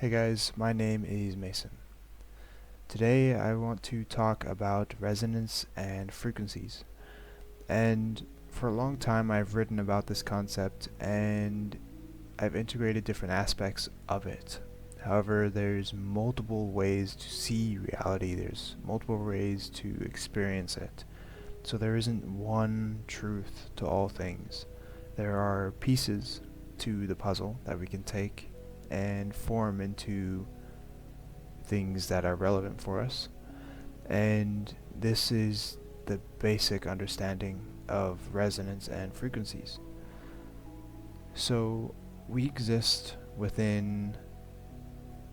Hey guys, my name is Mason. Today I want to talk about resonance and frequencies. And for a long time I've written about this concept and I've integrated different aspects of it. However, there's multiple ways to see reality, there's multiple ways to experience it. So there isn't one truth to all things. There are pieces to the puzzle that we can take and form into things that are relevant for us. And this is the basic understanding of resonance and frequencies. So we exist within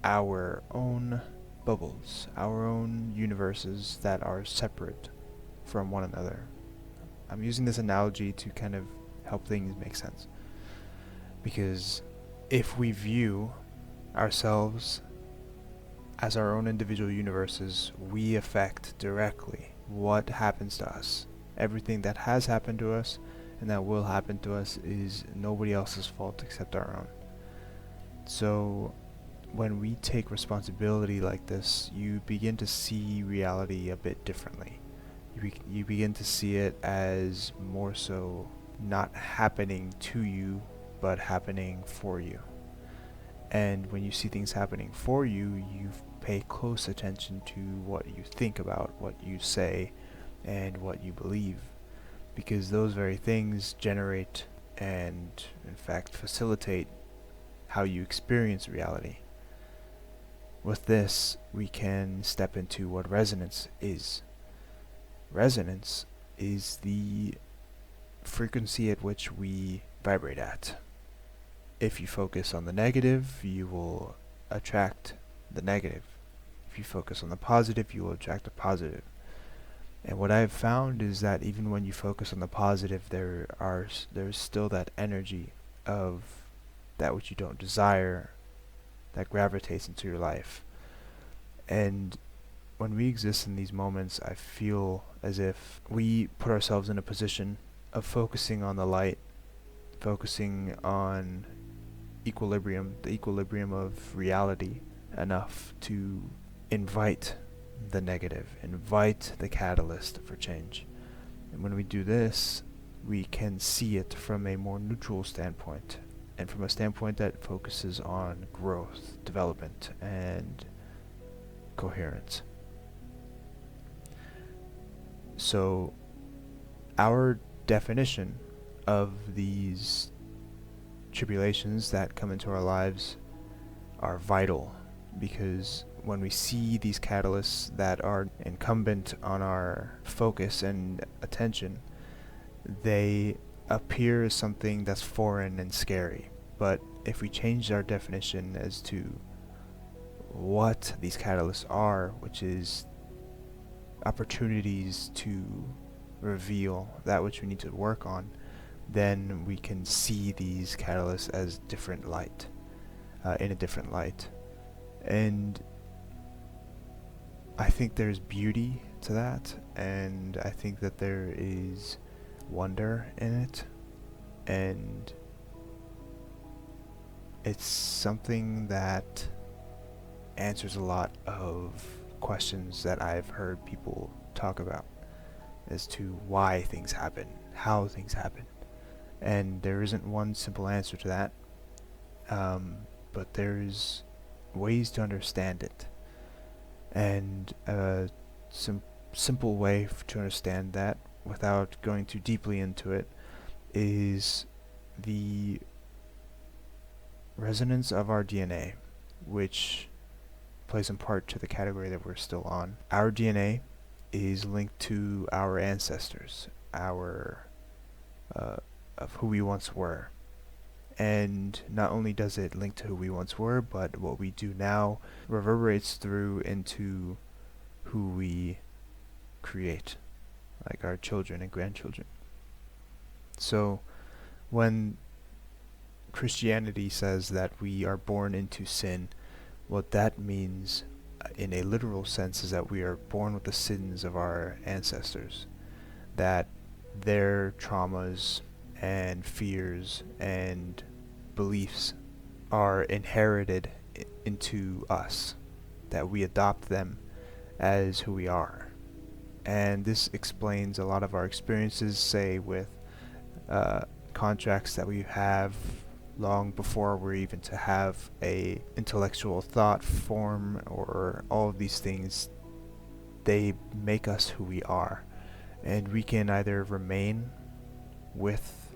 our own bubbles, our own universes that are separate from one another. I'm using this analogy to kind of help things make sense. Because if we view ourselves as our own individual universes, we affect directly what happens to us. Everything that has happened to us and that will happen to us is nobody else's fault except our own. So when we take responsibility like this, you begin to see reality a bit differently. You begin to see it as more so not happening to you, but happening for you. And when you see things happening for you, you pay close attention to what you think about, what you say, and what you believe. Because those very things generate and, in fact, facilitate how you experience reality. With this, we can step into what resonance is. Resonance is the frequency at which we vibrate at. If you focus on the negative, you will attract the negative. If you focus on the positive, you will attract the positive. And what I've found is that even when you focus on the positive, there's still that energy of that which you don't desire that gravitates into your life. And when we exist in these moments, I feel as if we put ourselves in a position of focusing on the light, focusing on the equilibrium of reality enough to invite the negative, invite the catalyst for change. And when we do this, we can see it from a more neutral standpoint, and from a standpoint that focuses on growth, development, and coherence. So, our definition of these tribulations that come into our lives are vital, because when we see these catalysts that are incumbent on our focus and attention, they appear as something that's foreign and scary. But if we change our definition as to what these catalysts are, which is opportunities to reveal that which we need to work on, then we can see these catalysts as different light, in a different light. And I think there's beauty to that, and I think that there is wonder in it, and it's something that answers a lot of questions that I've heard people talk about as to why things happen, how things happen. And there isn't one simple answer to that, but there's ways to understand it. And a simple way to understand that, without going too deeply into it, is the resonance of our DNA, which plays in part to the category that we're still on. Our DNA is linked to our ancestors, of who we once were. And not only does it link to who we once were, but what we do now reverberates through into who we create, like our children and grandchildren. So when Christianity says that we are born into sin, what that means in a literal sense is that we are born with the sins of our ancestors, that their traumas and fears and beliefs are inherited into us, that we adopt them as who we are. And this explains a lot of our experiences, say with contracts that we have long before we're even to have a intellectual thought form, or all of these things. They make us who we are, and we can either remain with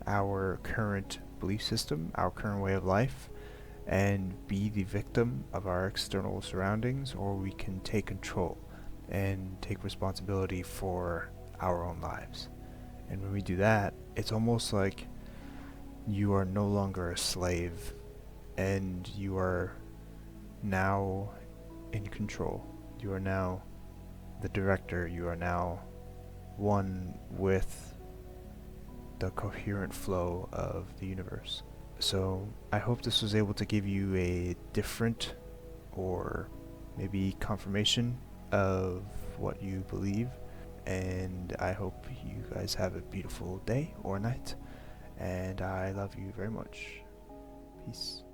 our current belief system, our current way of life, and be the victim of our external surroundings, or we can take control and take responsibility for our own lives. And when we do that, it's almost like you are no longer a slave, and you are now in control. You are now the director. You are now one with the coherent flow of the universe. So I hope this was able to give you a different, or maybe confirmation of what you believe, and I hope you guys have a beautiful day or night, and I love you very much. Peace.